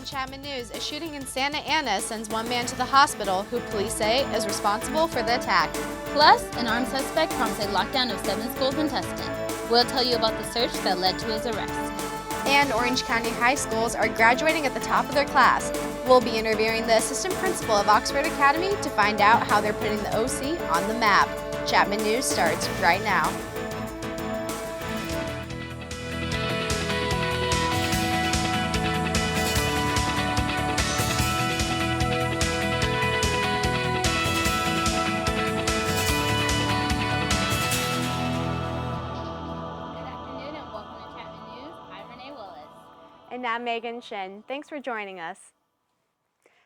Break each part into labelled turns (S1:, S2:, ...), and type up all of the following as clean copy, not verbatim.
S1: on Chapman News, a shooting in Santa Ana sends one man to the hospital who police say is responsible for the attack.
S2: Plus, an armed suspect prompts a lockdown of 7 schools in Tustin. We'll tell you about the search that led to his arrest.
S1: And Orange County high schools are graduating at the top of their class. We'll be interviewing the assistant principal of Oxford Academy to find out how they're putting the OC on the map. Chapman News starts right now. And I'm Megan Shin. Thanks for joining us.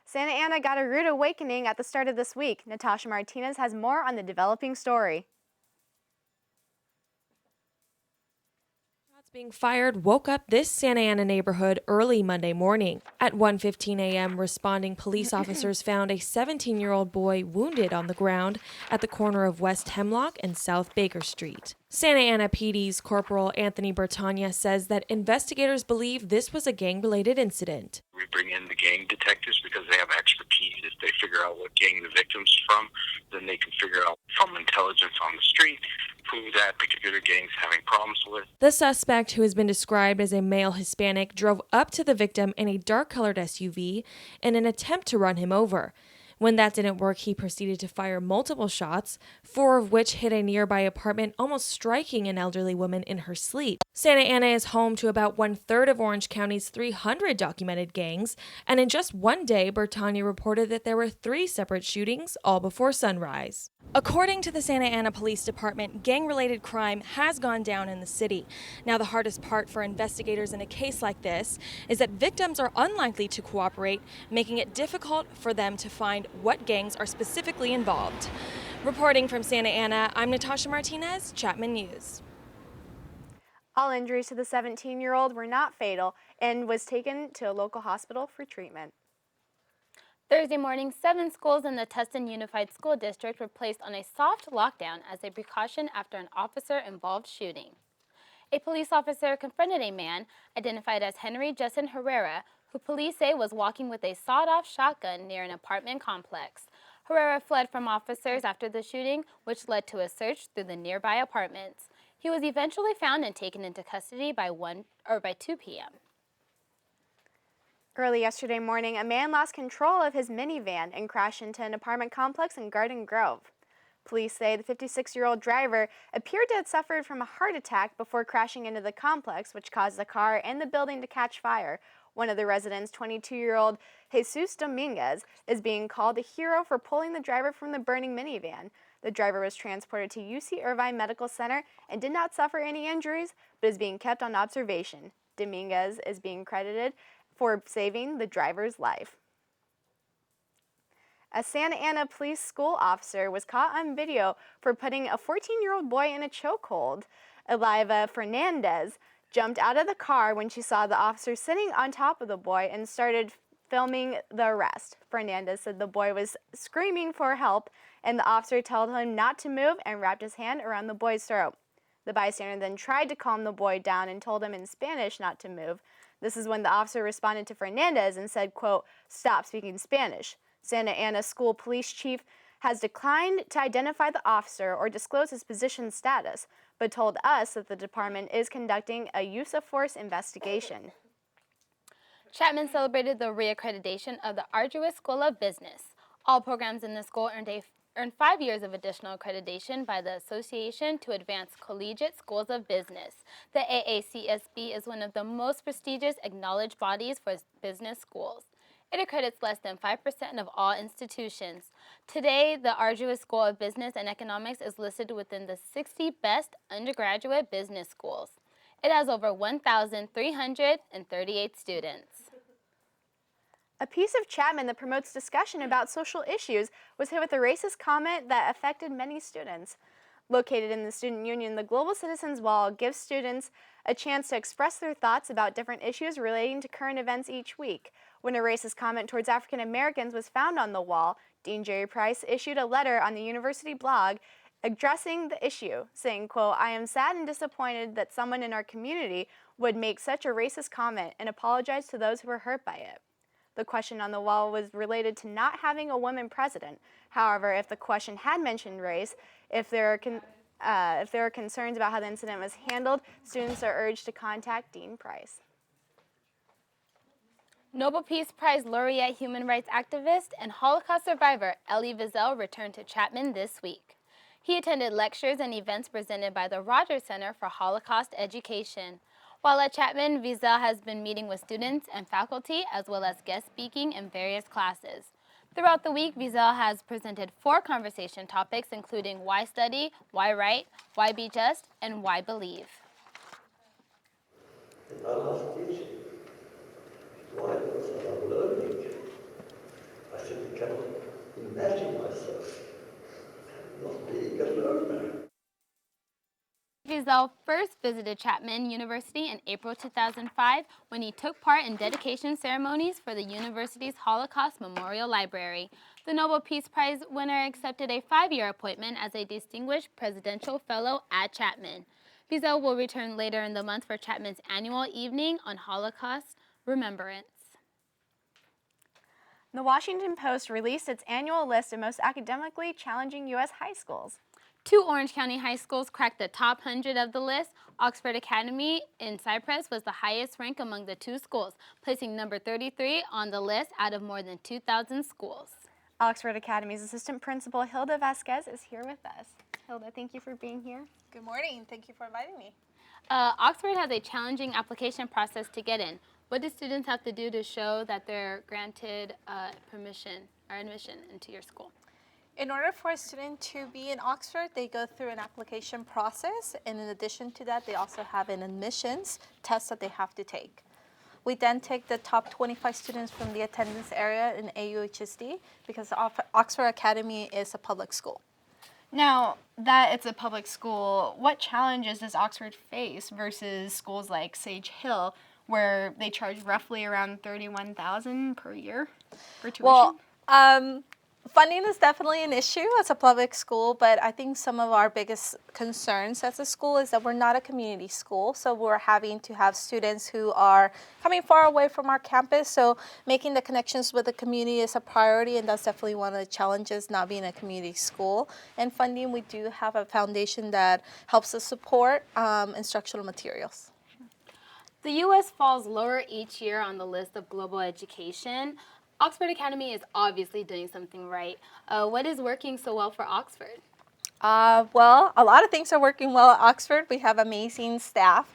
S1: Santa Ana got a rude awakening at the start of this week. Natasha Martinez has more on the developing story.
S3: Shots being fired woke up this Santa Ana neighborhood early Monday morning. At 1:15 a.m., responding police officers found a 17-year-old boy wounded on the ground at the corner of West Hemlock and South Baker Street. Santa Ana PD's Corporal Anthony Bertagna says that investigators believe this was a gang-related incident.
S4: We bring in the gang detectives because they have expertise. If they figure out what gang the victim's from, then they can figure out from intelligence on the street who that particular gang's having problems with.
S3: The suspect, who has been described as a male Hispanic, drove up to the victim in a dark-colored SUV in an attempt to run him over. When that didn't work, he proceeded to fire multiple shots, 4 of which hit a nearby apartment, almost striking an elderly woman in her sleep. Santa Ana is home to about 1/3 of Orange County's 300 documented gangs, and in just one day, Bertagna reported that there were 3 separate shootings, all before sunrise. According to the Santa Ana Police Department, gang-related crime has gone down in the city. Now, the hardest part for investigators in a case like this is that victims are unlikely to cooperate, making it difficult for them to find what gangs are specifically involved. Reporting from Santa Ana, I'm Natasha Martinez, Chapman News.
S1: All injuries to the 17-year-old were not fatal and was taken to a local hospital for treatment.
S2: Thursday morning, 7 schools in the Tustin Unified School District were placed on a soft lockdown as a precaution after an officer-involved shooting. A police officer confronted a man identified as Henry Justin Herrera, who police say was walking with a sawed-off shotgun near an apartment complex. Herrera fled from officers after the shooting, which led to a search through the nearby apartments. He was eventually found and taken into custody by 2 p.m.
S1: Early yesterday morning, a man lost control of his minivan and crashed into an apartment complex in Garden Grove. Police say the 56-year-old driver appeared to have suffered from a heart attack before crashing into the complex, which caused the car and the building to catch fire. One of the residents, 22-year-old Jesus Dominguez, is being called a hero for pulling the driver from the burning minivan. The driver was transported to UC Irvine Medical Center and did not suffer any injuries, but is being kept on observation. Dominguez is being credited for saving the driver's life. A Santa Ana police school officer was caught on video for putting a 14-year-old boy in a chokehold. Eliva Fernandez jumped out of the car when she saw the officer sitting on top of the boy and started filming the arrest. Fernandez said the boy was screaming for help, and the officer told him not to move and wrapped his hand around the boy's throat. The bystander then tried to calm the boy down and told him in Spanish not to move. This is when the officer responded to Fernandez and said, quote, "Stop speaking Spanish." Santa Ana School Police Chief has declined to identify the officer or disclose his position status, but told us that the department is conducting a use of force investigation.
S2: Chapman celebrated the reaccreditation of the Arduous School of Business. All programs in the school earned 5 years of additional accreditation by the Association to Advance Collegiate Schools of Business. The AACSB is one of the most prestigious acknowledged bodies for business schools. It accredits less than 5% of all institutions. Today, the Arduous School of Business and Economics is listed within the 60 best undergraduate business schools. It has over 1,338 students.
S1: A piece of Chapman that promotes discussion about social issues was hit with a racist comment that affected many students. Located in the Student Union, the Global Citizens Wall gives students a chance to express their thoughts about different issues relating to current events each week. When a racist comment towards African Americans was found on the wall, Dean Jerry Price issued a letter on the university blog addressing the issue, saying, quote, "I am sad and disappointed that someone in our community would make such a racist comment and apologize to those who were hurt by it." The question on the wall was related to not having a woman president. However, if the question had mentioned race, if there are concerns about how the incident was handled, students are urged to contact Dean Price.
S2: Nobel Peace Prize laureate human rights activist and Holocaust survivor Elie Wiesel returned to Chapman this week. He attended lectures and events presented by the Rogers Center for Holocaust Education. While at Chapman, Wiesel has been meeting with students and faculty as well as guest speaking in various classes. Throughout the week, Wiesel has presented 4 conversation topics including why study, why write, why be just, and why believe.
S5: In my last teaching, why was I learning? I simply cannot imagine myself not being a learner.
S2: Wiesel first visited Chapman University in April 2005 when he took part in dedication ceremonies for the university's Holocaust Memorial Library. The Nobel Peace Prize winner accepted a 5-year appointment as a distinguished presidential fellow at Chapman. Wiesel will return later in the month for Chapman's annual evening on Holocaust remembrance.
S1: The Washington Post released its annual list of most academically challenging U.S. high schools.
S2: 2 Orange County high schools cracked the top 100 of the list. Oxford Academy in Cypress was the highest rank among the 2 schools, placing number 33 on the list out of more than 2,000 schools.
S1: Oxford Academy's assistant principal, Hilda Vasquez, is here with us. Hilda, thank you for being here.
S6: Good morning. Thank you for inviting me.
S2: Oxford has a challenging application process to get in. What do students have to do to show that they're granted permission or admission into your school?
S6: In order for a student to be in Oxford, they go through an application process, and in addition to that, they also have an admissions test that they have to take. We then take the top 25 students from the attendance area in AUHSD because Oxford Academy is a public school.
S1: Now that it's a public school, what challenges does Oxford face versus schools like Sage Hill, where they charge roughly around $31,000 per year for tuition?
S6: Well, funding is definitely an issue as a public school, but I think some of our biggest concerns as a school is that we're not a community school, so we're having to have students who are coming far away from our campus, so making the connections with the community is a priority, and that's definitely one of the challenges not being a community school. And funding, we do have a foundation that helps us support instructional materials.
S2: The U.S. falls lower each year on the list of global education. Oxford Academy is obviously doing something right. What is working so well for Oxford?
S6: Well, a lot of things are working well at Oxford. We have amazing staff.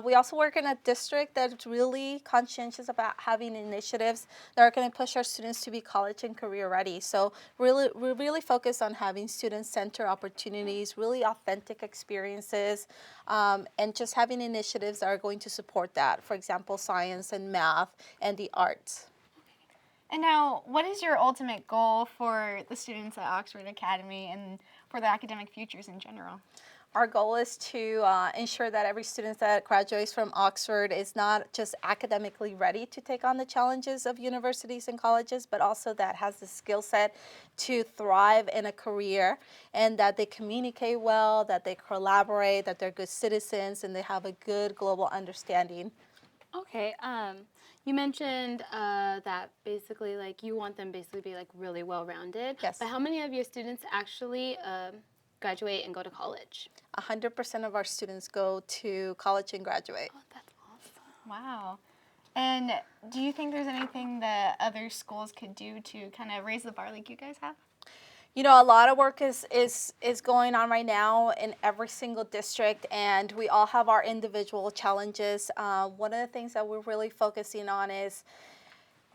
S6: We also work in a district that's really conscientious about having initiatives that are going to push our students to be college and career ready. So we're really focused on having student-centered opportunities, really authentic experiences, and just having initiatives that are going to support that. For example, science and math and the arts.
S1: And now, what is your ultimate goal for the students at Oxford Academy and for their academic futures in general?
S6: Our goal is to ensure that every student that graduates from Oxford is not just academically ready to take on the challenges of universities and colleges, but also that has the skill set to thrive in a career, and that they communicate well, that they collaborate, that they're good citizens, and they have a good global understanding.
S2: Okay, you mentioned that basically, like, you want them basically to be, like, really well-rounded.
S6: Yes.
S2: But how many of your students actually graduate and go to college?
S6: 100% of our students go to college and graduate.
S2: Oh, that's awesome.
S1: Wow. And do you think there's anything that other schools could do to kind of raise the bar like you guys have?
S6: You know, a lot of work is going on right now in every single district, and we all have our individual challenges. One of the things that we're really focusing on is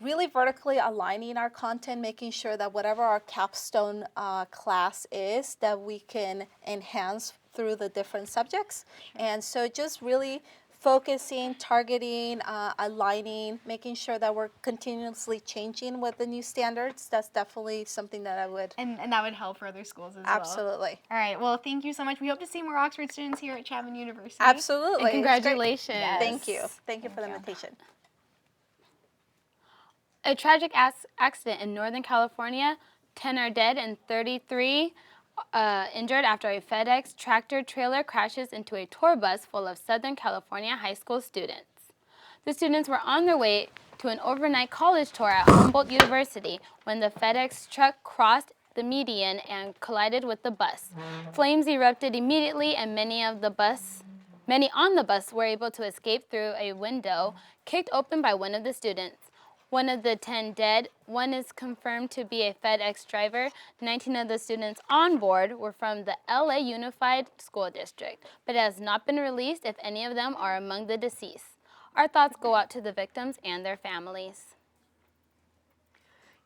S6: really vertically aligning our content, making sure that whatever our capstone class is, that we can enhance through the different subjects. Sure. And so just really focusing, targeting, aligning, making sure that we're continuously changing with the new standards. That's definitely something that I would.
S1: And that would help for other schools as
S6: Absolutely.
S1: well. All right. Well, thank you so much. We hope to see more Oxford students here at Chapman University.
S6: Absolutely.
S2: And congratulations.
S1: Yes.
S6: Thank you. Thank you for the invitation.
S2: A tragic accident in Northern California, 10 are dead and 33 injured after a FedEx tractor trailer crashes into a tour bus full of Southern California high school students. The students were on their way to an overnight college tour at Humboldt University when the FedEx truck crossed the median and collided with the bus. Flames erupted immediately, and many on the bus were able to escape through a window kicked open by one of the students. One of the 10 dead, one is confirmed to be a FedEx driver. 19 of the students on board were from the LA Unified School District, but it has not been released if any of them are among the deceased. Our thoughts go out to the victims and their families.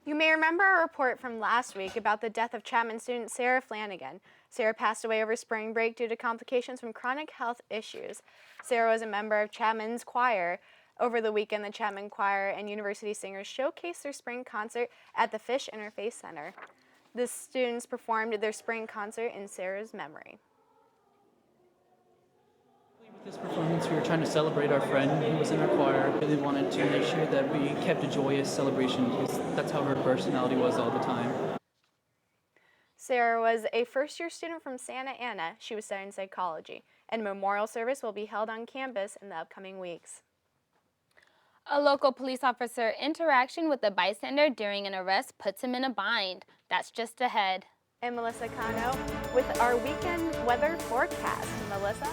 S1: You may remember our report from last week about the death of Chapman student Sarah Flanagan. Sarah passed away over spring break due to complications from chronic health issues. Sarah was a member of Chapman's choir. Over the weekend, the Chapman Choir and University Singers showcased their spring concert at the Fish Interfaith Center. The students performed their spring concert in Sarah's memory.
S7: With this performance, we were trying to celebrate our friend who was in our choir. Really wanted to make sure that we kept a joyous celebration because that's how her personality was all the time.
S1: Sarah was a first-year student from Santa Ana. She was studying psychology, and a memorial service will be held on campus in the upcoming weeks.
S2: A local police officer interaction with a bystander during an arrest puts him in a bind. That's just ahead.
S1: And Melissa Cano with our weekend weather forecast. Melissa?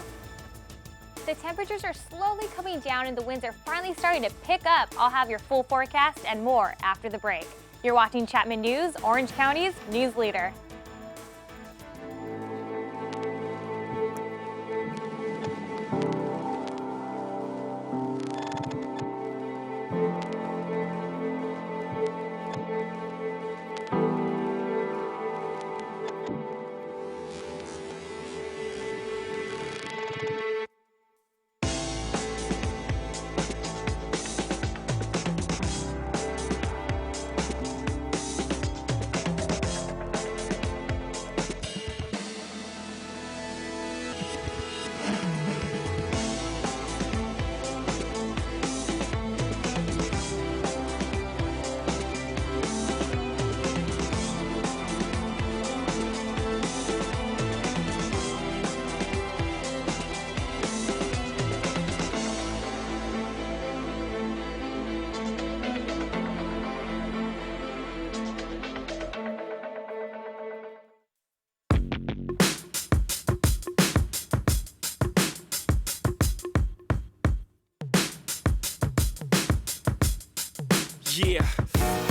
S8: The temperatures are slowly coming down and the winds are finally starting to pick up. I'll have your full forecast and more after the break. You're watching Chapman News, Orange County's news leader.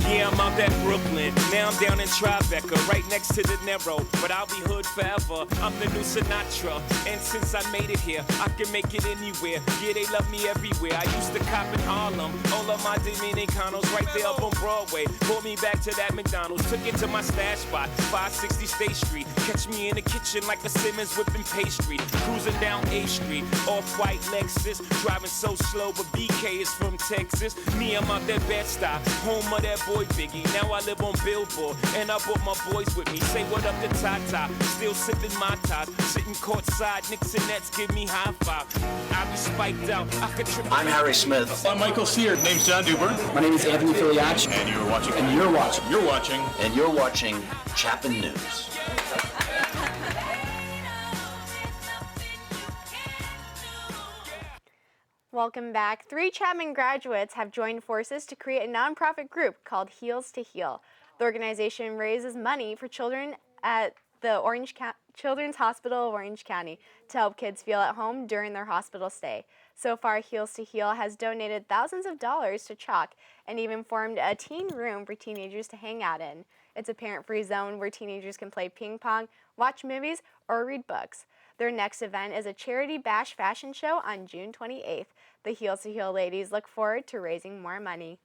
S9: Yeah, I'm out at Brooklyn. Now I'm down in Tribeca, right next to the Narrow. But I'll be hood forever. I'm the new Sinatra. And since I made it here, I can make it anywhere. Yeah, they love me everywhere. I used to cop in Harlem. All of my Dominicanos right there up on Broadway. Pulled me back to that McDonald's. Took it to my stash spot, 560 State Street. Catch me in the kitchen like a Simmons whipping pastry. Cruising down A Street, off-white Lexus. Driving so slow, but BK is from Texas. Me, I'm out that Bed-Stuy, home of that boy Biggie. Now I live on Billboard, and I brought my boys with me. Say what up to Tata, still sipping my ties. Sitting courtside, Knicks and Nets give me high five. I be spiked out, I could trip.
S10: I'm Harry Smith.
S11: I'm Michael Seard. Name's John Dubert.
S10: My name is Anthony Filiacci.
S11: And you're watching.
S10: And you're watching.
S11: You're watching.
S10: And you're watching Chapman News.
S1: Welcome back. 3 Chapman graduates have joined forces to create a nonprofit group called Heels to Heal. The organization raises money for children at the Children's Hospital of Orange County to help kids feel at home during their hospital stay. So far, Heels to Heal has donated thousands of dollars to CHOC and even formed a teen room for teenagers to hang out in. It's a parent-free zone where teenagers can play ping pong, watch movies, or read books. Their next event is a charity bash fashion show on June 28th. The Heels to Heal ladies look forward to raising more money.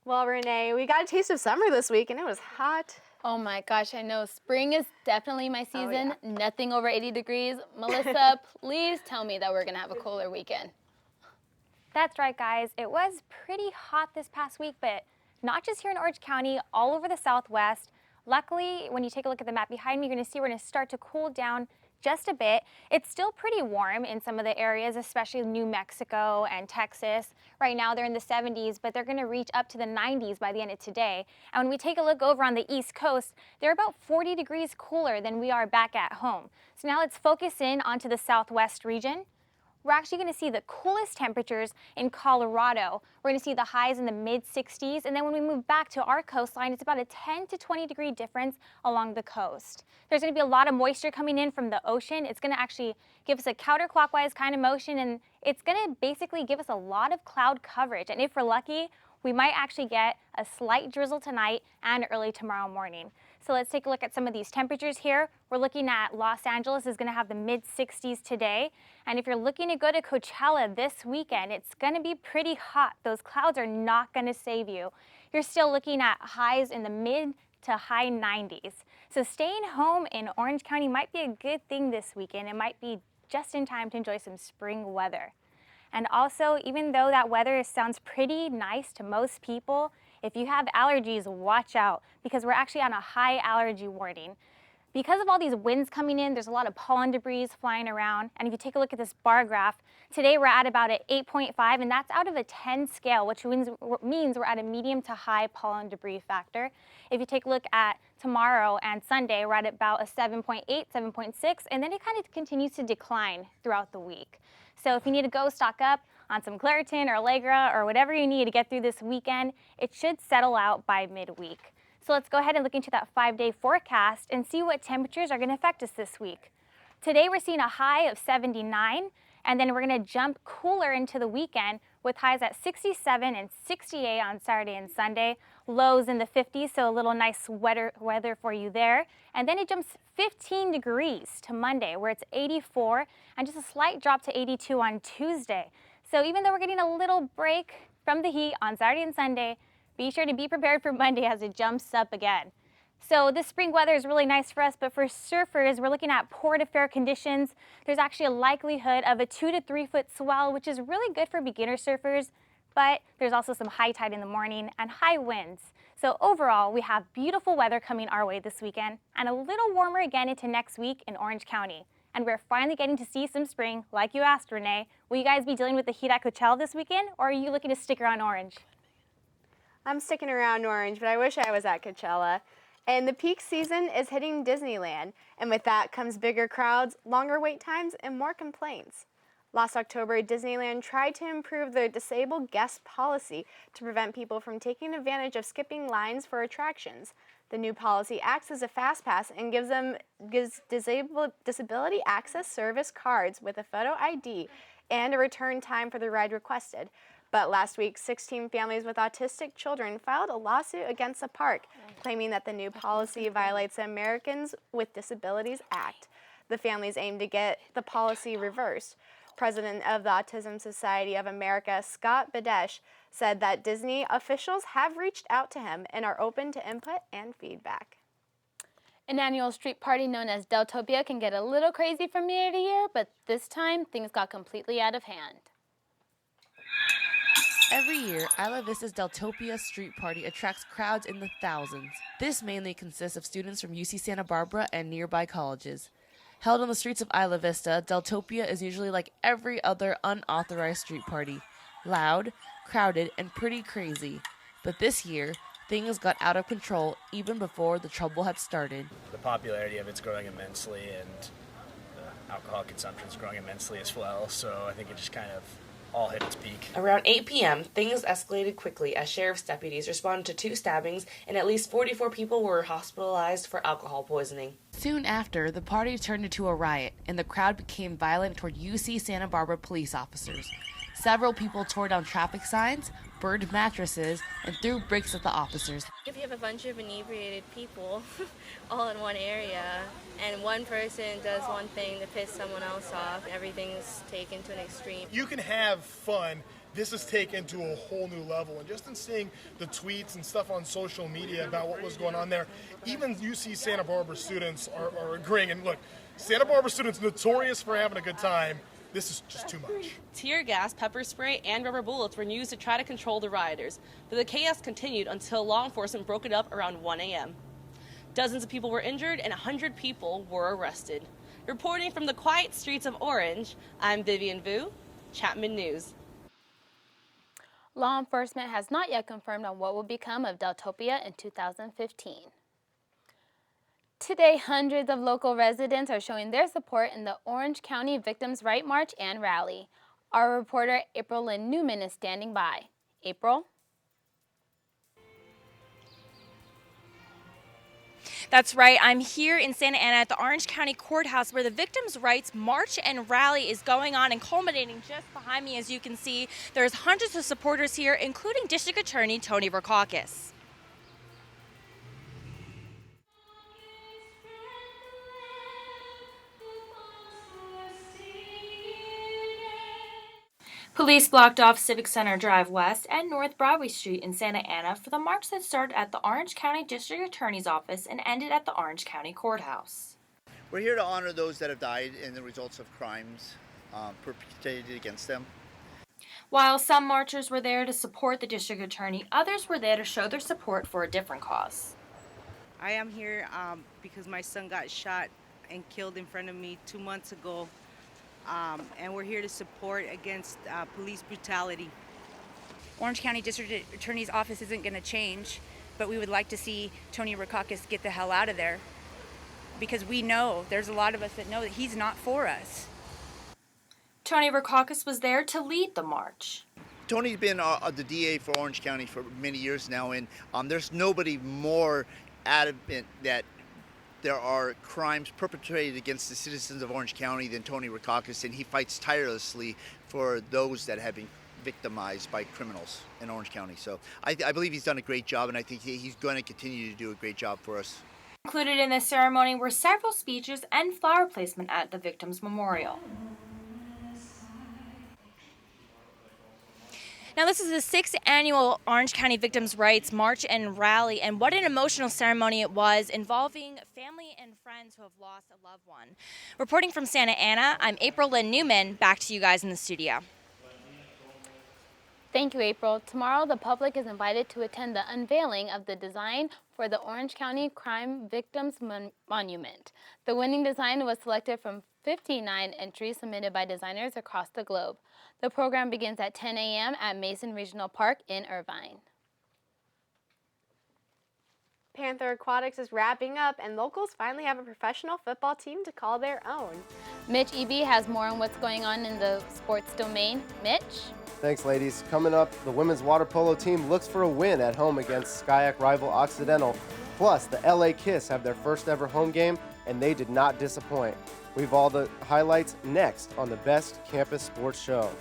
S1: Well, Renee, we got a taste of summer this week, and it was hot.
S2: Oh my gosh, I know. Spring is definitely my season.
S1: Oh, yeah.
S2: Nothing over 80 degrees. Melissa, please tell me that we're going to have a cooler weekend.
S8: That's right, guys. It was pretty hot this past week, but not just here in Orange County, all over the Southwest. Luckily, when you take a look at the map behind me, you're going to see we're going to start to cool down just a bit. It's still pretty warm in some of the areas, especially New Mexico and Texas. Right now they're in the 70s, but they're going to reach up to the 90s by the end of today. And when we take a look over on the East Coast, they're about 40 degrees cooler than we are back at home. So now let's focus in onto the Southwest region. we're actually going to see the coolest temperatures in Colorado. We're going to see the highs in the mid-60s, and then when we move back to our coastline, it's about a 10 to 20 degree difference along the coast. There's going to be a lot of moisture coming in from the ocean. It's going to actually give us a counterclockwise kind of motion, and it's going to basically give us a lot of cloud coverage. And if we're lucky, we might actually get a slight drizzle tonight and early tomorrow morning. So let's take a look at some of these temperatures here. We're looking at Los Angeles is going to have the mid-60s today. And if you're looking to go to Coachella this weekend, it's going to be pretty hot. Those clouds are not going to save you. You're still looking at highs in the mid to high 90s. So staying home in Orange County might be a good thing this weekend. It might be just in time to enjoy some spring weather. And also, even though that weather sounds pretty nice to most people, if you have allergies, watch out, because we're actually on a high allergy warning. Because of all these winds coming in, there's a lot of pollen debris flying around. And if you take a look at this bar graph, today we're at about an 8.5, and that's out of a 10 scale, which means we're at a medium to high pollen debris factor. If you take a look at tomorrow and Sunday, we're at about a 7.8, 7.6, and then it kind of continues to decline throughout the week. So if you need to go stock up on some Claritin or Allegra or whatever you need to get through this weekend, it should settle out by midweek. So let's go ahead and look into that 5-day forecast and see what temperatures are going to affect us this week. Today we're seeing a high of 79, and then we're going to jump cooler into the weekend with highs at 67 and 68 on Saturday and Sunday, lows in the 50s, so a little nice weather for you there. And then it jumps 15 degrees to Monday, where it's 84, and just a slight drop to 82 on Tuesday. So even though we're getting a little break from the heat on Saturday and Sunday, be sure to be prepared for Monday as it jumps up again. So this spring weather is really nice for us, but for surfers, we're looking at poor to fair conditions. There's actually a likelihood of a 2 to 3 foot swell, which is really good for beginner surfers, but there's also some high tide in the morning and high winds. So overall, we have beautiful weather coming our way this weekend and a little warmer again into next week in Orange County. And we're finally getting to see some spring, like you asked, Renee. Will you guys be dealing with the heat at Coachella this weekend, or are you looking to stick around Orange?
S1: I'm sticking around Orange, but I wish I was at Coachella. And the peak season is hitting Disneyland, and with that comes bigger crowds, longer wait times, and more complaints. Last October, Disneyland tried to improve their disabled guest policy to prevent people from taking advantage of skipping lines for attractions. The new policy acts as a fast pass and gives disability access service cards with a photo ID and a return time for the ride requested. But last week, 16 families with autistic children filed a lawsuit against the park, claiming that the new policy violates the Americans with Disabilities Act. The families aim to get the policy reversed. President of the Autism Society of America, Scott Badesh, said that Disney officials have reached out to him and are open to input and feedback.
S2: An annual street party known as Deltopia can get a little crazy from year to year, but this time things got completely out of hand.
S12: Every year, Isla Vista's Deltopia Street Party attracts crowds in the thousands. This mainly consists of students from UC Santa Barbara and nearby colleges. Held on the streets of Isla Vista, Deltopia is usually like every other unauthorized street party. Loud, crowded, and pretty crazy. But this year, things got out of control even before the trouble had started.
S13: The popularity of it's growing immensely, and the alcohol consumption is growing immensely as well, so I think it just kind of all hit its peak.
S12: Around 8 p.m., things escalated quickly as sheriff's deputies responded to 2 stabbings, and at least 44 people were hospitalized for alcohol poisoning. Soon after, the party turned into a riot, and the crowd became violent toward UC Santa Barbara police officers. Several people tore down traffic signs, burned mattresses, and threw bricks at the officers.
S14: If you have a bunch of inebriated people all in one area, and one person does one thing to piss someone else off, everything's taken to an extreme.
S11: You can have fun. This is taken to a whole new level. And just in seeing the tweets and stuff on social media about what was going on there, even UC Santa Barbara students are agreeing. And look, Santa Barbara students notorious for having a good time. This is just too much.
S15: Tear gas, pepper spray, and rubber bullets were used to try to control the rioters, but the chaos continued until law enforcement broke it up around 1 a.m. Dozens of people were injured and 100 people were arrested. Reporting from the quiet streets of Orange, I'm Vivian Vu, Chapman News.
S2: Law enforcement has not yet confirmed on what will become of Deltopia in 2015. Today, hundreds of local residents are showing their support in the Orange County Victims' Right March and Rally. Our reporter, April Lynn Newman, is standing by. April?
S16: That's right. I'm here in Santa Ana at the Orange County Courthouse where the Victims' Rights March and Rally is going on and culminating just behind me. As you can see, there's hundreds of supporters here, including District Attorney Tony Rakakis. Police blocked off Civic Center Drive West and North Broadway Street in Santa Ana for the march that started at the Orange County District Attorney's Office and ended at the Orange County Courthouse.
S17: We're here to honor those that have died in the results of crimes perpetrated against them.
S16: While some marchers were there to support the district attorney, others were there to show their support for a different cause.
S18: I am here because my son got shot and killed in front of me 2 months ago. And we're here to support against police brutality.
S19: Orange County District Attorney's Office isn't going to change, but we would like to see Tony Rakakis get the hell out of there, because we know, there's a lot of us that know that he's not for us.
S16: Tony Rakakis was there to lead the march.
S17: Tony's been the DA for Orange County for many years now, and there's nobody more adamant that there are crimes perpetrated against the citizens of Orange County than Tony Rakakis, and he fights tirelessly for those that have been victimized by criminals in Orange County. So I believe he's done a great job, and I think he's going to continue to do a great job for us.
S16: Included in this ceremony were several speeches and flower placement at the Victims' Memorial. Now, this is the 6th annual Orange County Victims' Rights March and Rally, and what an emotional ceremony it was, involving family and friends who have lost a loved one. Reporting from Santa Ana, I'm April Lynn Newman. Back to you guys in the studio.
S2: Thank you, April. Tomorrow, the public is invited to attend the unveiling of the design for the Orange County Crime Victims Monument. The winning design was selected from 59 entries submitted by designers across the globe. The program begins at 10 a.m. at Mason Regional Park in Irvine.
S1: Panther Aquatics is wrapping up, and locals finally have a professional football team to call their own.
S2: Mitch Eby has more on what's going on in the sports domain. Mitch?
S20: Thanks, ladies. Coming up, the women's water polo team looks for a win at home against Skyac rival Occidental. Plus, the LA Kiss have their first ever home game, and they did not disappoint. We've all the highlights next on the Best Campus Sports Show.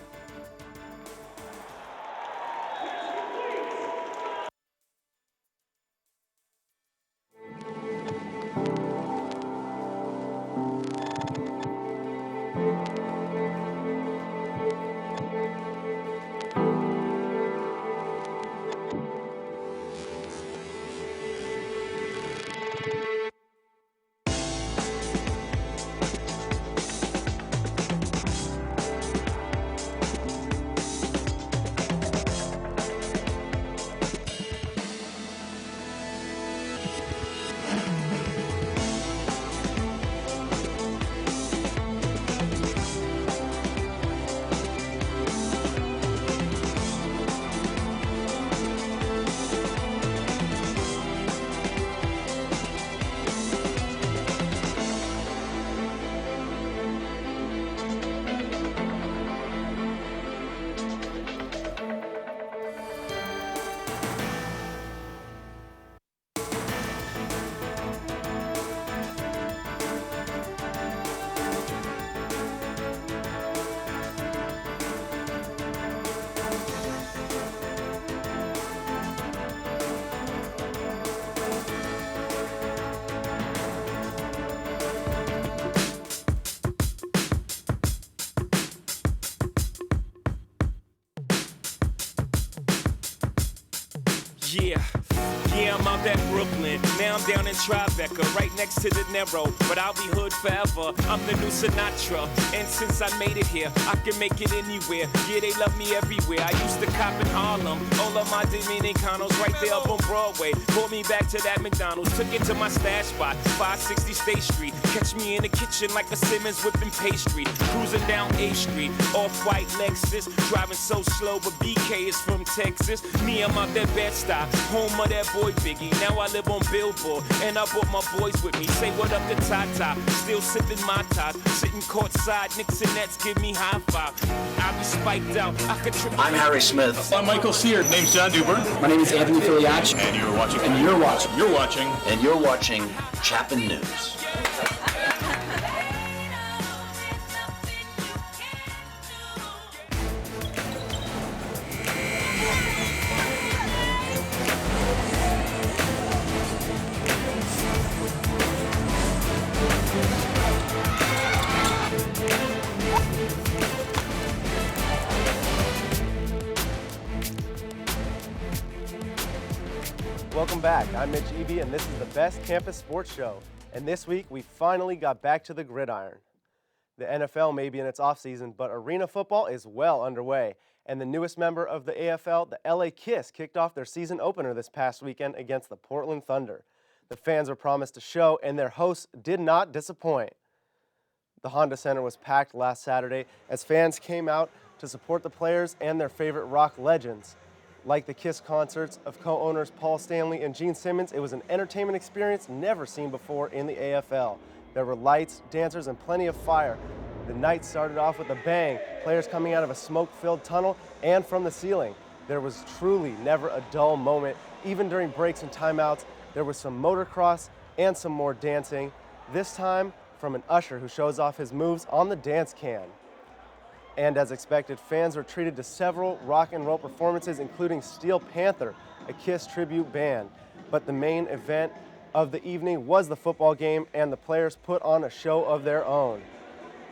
S9: Yeah, I'm out at Brooklyn. Now I'm down in Tribeca, right next to the Narrow. But I'll be hood forever. I'm the new Sinatra. And since I made it here, I can make it anywhere. Yeah, they love me everywhere. I used to cop in Harlem. All of my Dominicanos right there up on Broadway. Pulled me back to that McDonald's. Took it to my stash spot, 560 State Street. Catch me in the kitchen like a Simmons whipping pastry. Cruising down A Street, off-white Lexus. Driving so slow, but BK is from Texas. Me, I'm out that Bed-Stuy, home of of that boy Biggie. Now I live on Billboard, and I brought my boys with me. Say what up to Tata, still sipping my ties. Sitting courtside, Knicks and Nets give me high five. I be spiked out, I could trip.
S10: I'm Harry Smith.
S21: I'm Michael Seard. Name's John Dubert.
S10: My name is Anthony Filiacci.
S21: And you're watching.
S10: And you're watching.
S21: You're watching.
S10: And you're watching Chapman News.
S20: Welcome back. I'm Mitch Eby, and this is the Best Campus Sports Show. And this week, we finally got back to the gridiron. The NFL may be in its offseason, but arena football is well underway. And the newest member of the AFL, the LA Kiss, kicked off their season opener this past weekend against the Portland Thunder. The fans were promised a show, and their hosts did not disappoint. The Honda Center was packed last Saturday as fans came out to support the players and their favorite rock legends. Like the Kiss concerts of co-owners Paul Stanley and Gene Simmons, it was an entertainment experience never seen before in the AFL. There were lights, dancers, and plenty of fire. The night started off with a bang, players coming out of a smoke-filled tunnel and from the ceiling. There was truly never a dull moment. Even during breaks and timeouts, there was some motocross and some more dancing, this time from an usher who shows off his moves on the dance can. And as expected, fans were treated to several rock and roll performances, including Steel Panther, a Kiss tribute band. But the main event of the evening was the football game, and the players put on a show of their own.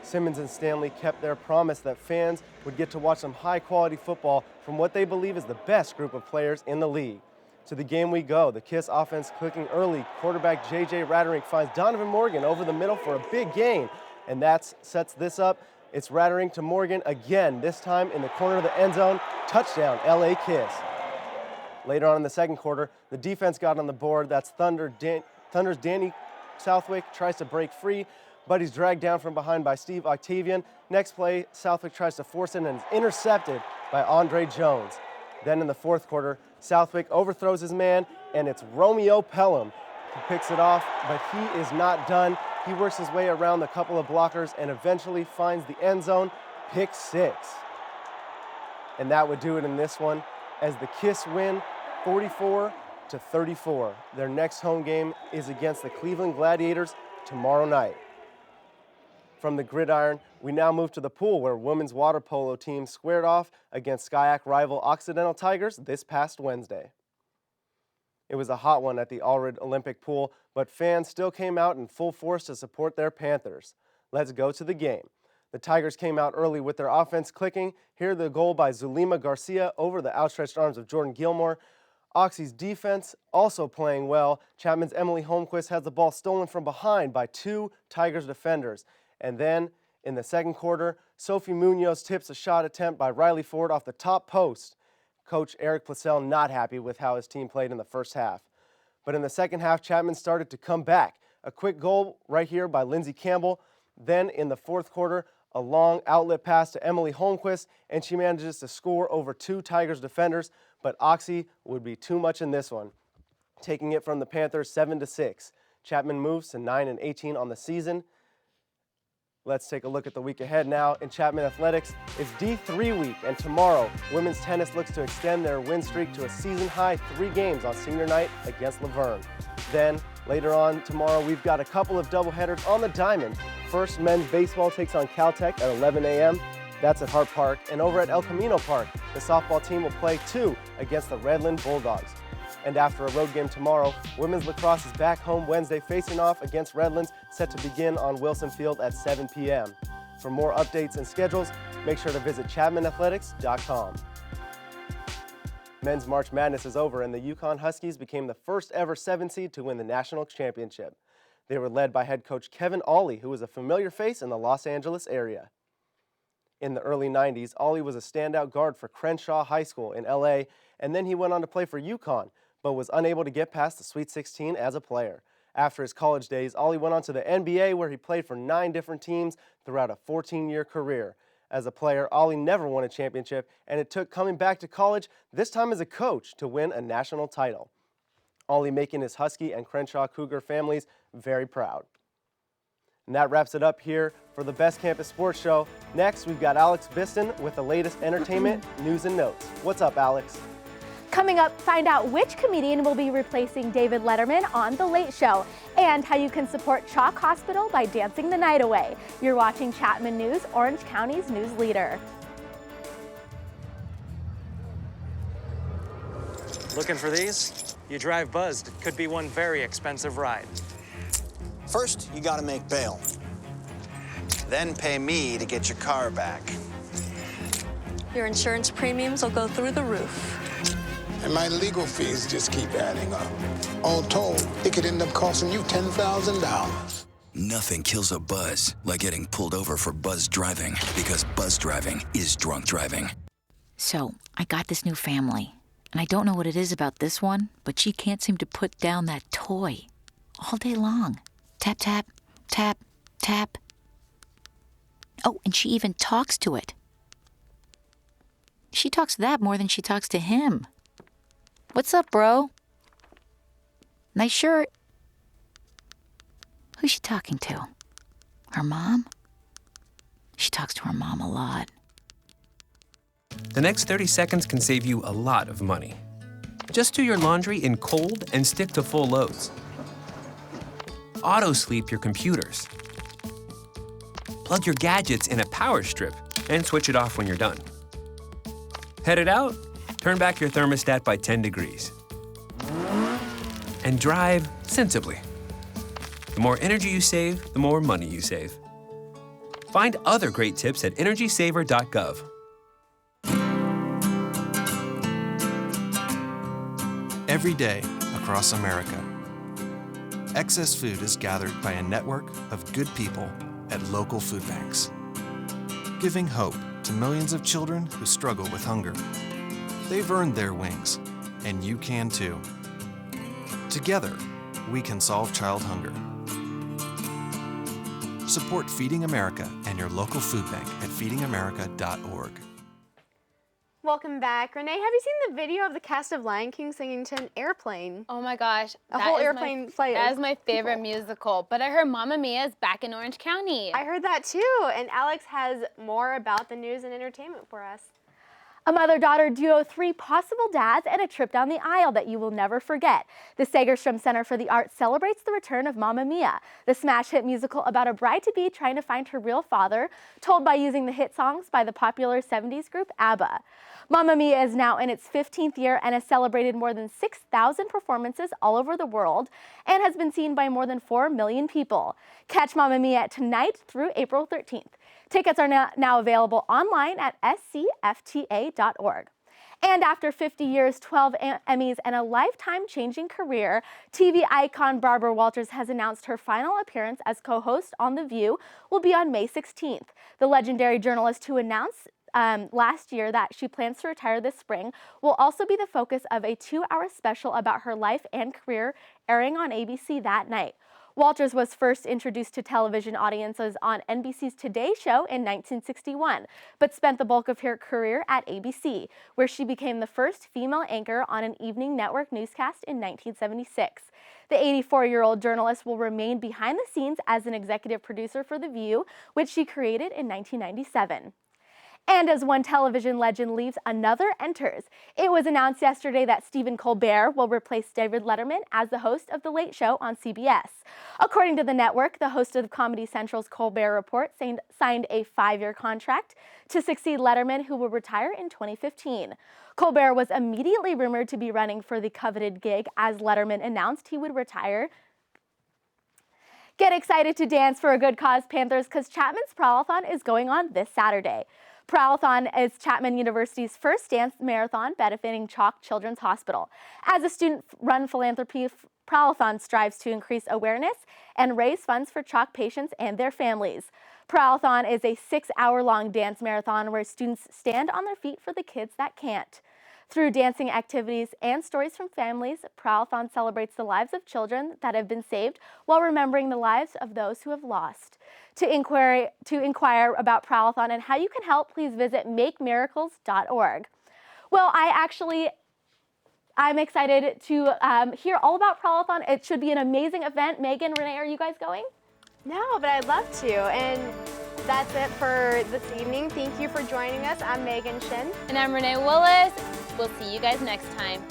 S20: Simmons and Stanley kept their promise that fans would get to watch some high-quality football from what they believe is the best group of players in the league. To the game we go. The Kiss offense clicking early. Quarterback J.J. Ratterink finds Donovan Morgan over the middle for a big gain, and that sets this up. It's Ratterink to Morgan again, this time in the corner of the end zone. Touchdown, LA Kiss. Later on in the second quarter, the defense got on the board. That's Thunder's Danny Southwick tries to break free, but he's dragged down from behind by Steve Octavian. Next play, Southwick tries to force it and is intercepted by Andre Jones. Then in the fourth quarter, Southwick overthrows his man, and it's Romeo Pelham who picks it off, but he is not done. He works his way around a couple of blockers and eventually finds the end zone, pick six. And that would do it in this one as the Kiss win 44-34. Their next home game is against the Cleveland Gladiators tomorrow night. From the gridiron, we now move to the pool where women's water polo team squared off against Skyac rival Occidental Tigers this past Wednesday. It was a hot one at the Allred Olympic pool, but fans still came out in full force to support their Panthers. Let's go to the game. The Tigers came out early with their offense clicking. Here the goal by Zulima Garcia over the outstretched arms of Jordan Gilmore. Oxy's defense also playing well. Chapman's Emily Holmquist has the ball stolen from behind by two Tigers defenders. And then in the second quarter, Sophie Munoz tips a shot attempt by Riley Ford off the top post. Coach Eric Placel not happy with how his team played in the first half. But in the second half, Chapman started to come back. A quick goal right here by Lindsey Campbell. Then in the fourth quarter, a long outlet pass to Emily Holmquist, and she manages to score over two Tigers defenders, but Oxy would be too much in this one, taking it from the Panthers 7-6. Chapman moves to 9-18 on the season. Let's take a look at the week ahead now. In Chapman Athletics, it's D3 week, and tomorrow, women's tennis looks to extend their win streak to a season-high 3 games on senior night against Laverne. Then, later on tomorrow, we've got a couple of doubleheaders on the diamond. First, men's baseball takes on Caltech at 11 a.m. That's at Hart Park. And over at El Camino Park, the softball team will play 2 against the Redland Bulldogs. And after a road game tomorrow, women's lacrosse is back home Wednesday facing off against Redlands, set to begin on Wilson Field at 7 p.m. For more updates and schedules, make sure to visit ChapmanAthletics.com. Men's March Madness is over, and the Yukon Huskies became the first ever 7 seed to win the national championship. They were led by head coach Kevin Ollie, who was a familiar face in the Los Angeles area. In the early 90s, Ollie was a standout guard for Crenshaw High School in LA, and then he went on to play for Yukon, but was unable to get past the Sweet 16 as a player. After his college days, Ollie went on to the NBA, where he played for 9 different teams throughout a 14-year career. As a player, Ollie never won a championship, and it took coming back to college, this time as a coach, to win a national title. only making his Husky and Crenshaw Cougar families very proud. And that wraps it up here for the Best Campus Sports Show. Next, we've got Alex Biston with the latest entertainment, news, and notes. What's up, Alex?
S1: Coming up, find out which comedian will be replacing David Letterman on The Late Show and how you can support Chalk Hospital by dancing the night away. You're watching Chapman News, Orange County's news leader.
S4: Looking for these? You drive buzzed. It could be one very expensive ride.
S22: First, you gotta make bail. Then pay me to get your car back.
S23: Your insurance premiums will go through the roof.
S24: And my legal fees just keep adding up. All told, it could end up costing you $10,000.
S25: Nothing kills a buzz like getting pulled over for buzz driving, because buzz driving is drunk driving.
S26: So, I got this new family, and I don't know what it is about this one, but she can't seem to put down that toy all day long. Tap, tap, tap, tap. Oh, and she even talks to it. She talks to that more than she talks to him. What's up, bro? Nice shirt. Who's she talking to? Her mom? She talks to her mom a lot.
S27: The next 30 seconds can save you a lot of money. Just do your laundry in cold and stick to full loads. Auto-sleep your computers. Plug your gadgets in a power strip and switch it off when you're done. Headed out? Turn back your thermostat by 10 degrees. And drive sensibly. The more energy you save, the more money you save. Find other great tips at energysaver.gov.
S28: Every day across America, excess food is gathered by a network of good people at local food banks, giving hope to millions of children who struggle with hunger. They've earned their wings, and you can too. Together, we can solve child hunger. Support Feeding America and your local food bank at feedingamerica.org.
S1: Welcome back. Renee, have you seen the video of the cast of Lion King singing to an airplane?
S2: Oh my gosh.
S1: A whole airplane flight.
S2: That is my favorite musical. But I heard Mamma Mia is back in Orange County.
S1: I heard that too. And Alex has more about the news and entertainment for us. A mother-daughter duo, 3 possible dads, and a trip down the aisle that you will never forget. The Segerstrom Center for the Arts celebrates the return of Mamma Mia, the smash hit musical about a bride-to-be trying to find her real father, told by using the hit songs by the popular 70s group ABBA. Mamma Mia is now in its 15th year and has celebrated more than 6,000 performances all over the world and has been seen by more than 4 million people. Catch Mamma Mia tonight through April 13th. Tickets are now available online at scfta.org. And after 50 years, 12 Emmys, and a lifetime-changing career, TV icon Barbara Walters has announced her final appearance as co-host on The View will be on May 16th. The legendary journalist who announced last year that she plans to retire this spring will also be the focus of a 2-hour special about her life and career airing on ABC that night. Walters was first introduced to television audiences on NBC's Today Show in 1961, but spent the bulk of her career at ABC, where she became the first female anchor on an evening network newscast in 1976. The 84-year-old journalist will remain behind the scenes as an executive producer for The View, which she created in 1997. And as one television legend leaves, another enters. It was announced yesterday that Stephen Colbert will replace David Letterman as the host of The Late Show on CBS. According to the network, the host of Comedy Central's Colbert Report signed a 5-year contract to succeed Letterman, who will retire in 2015. Colbert was immediately rumored to be running for the coveted gig as Letterman announced he would retire. Get excited to dance for a good cause, Panthers, because Chapman's Prowlathon is going on this Saturday. Prowlathon is Chapman University's first dance marathon benefiting Chalk Children's Hospital. As a student-run philanthropy, Prowlathon strives to increase awareness and raise funds for Chalk patients and their families. Prowlathon is a 6-hour-long dance marathon where students stand on their feet for the kids that can't. Through dancing activities and stories from families, Prowlathon celebrates the lives of children that have been saved while remembering the lives of those who have lost. To inquire about Prowlathon and how you can help, please visit makemiracles.org. Well, I actually
S3: I'm excited to hear all about Prolathon. It should be an amazing event. Megan, Renee, are you guys going?
S1: No, but I'd love to. And that's it for this evening. Thank you for joining us. I'm Megan Synn.
S2: And I'm Renee Willis. We'll see you guys next time.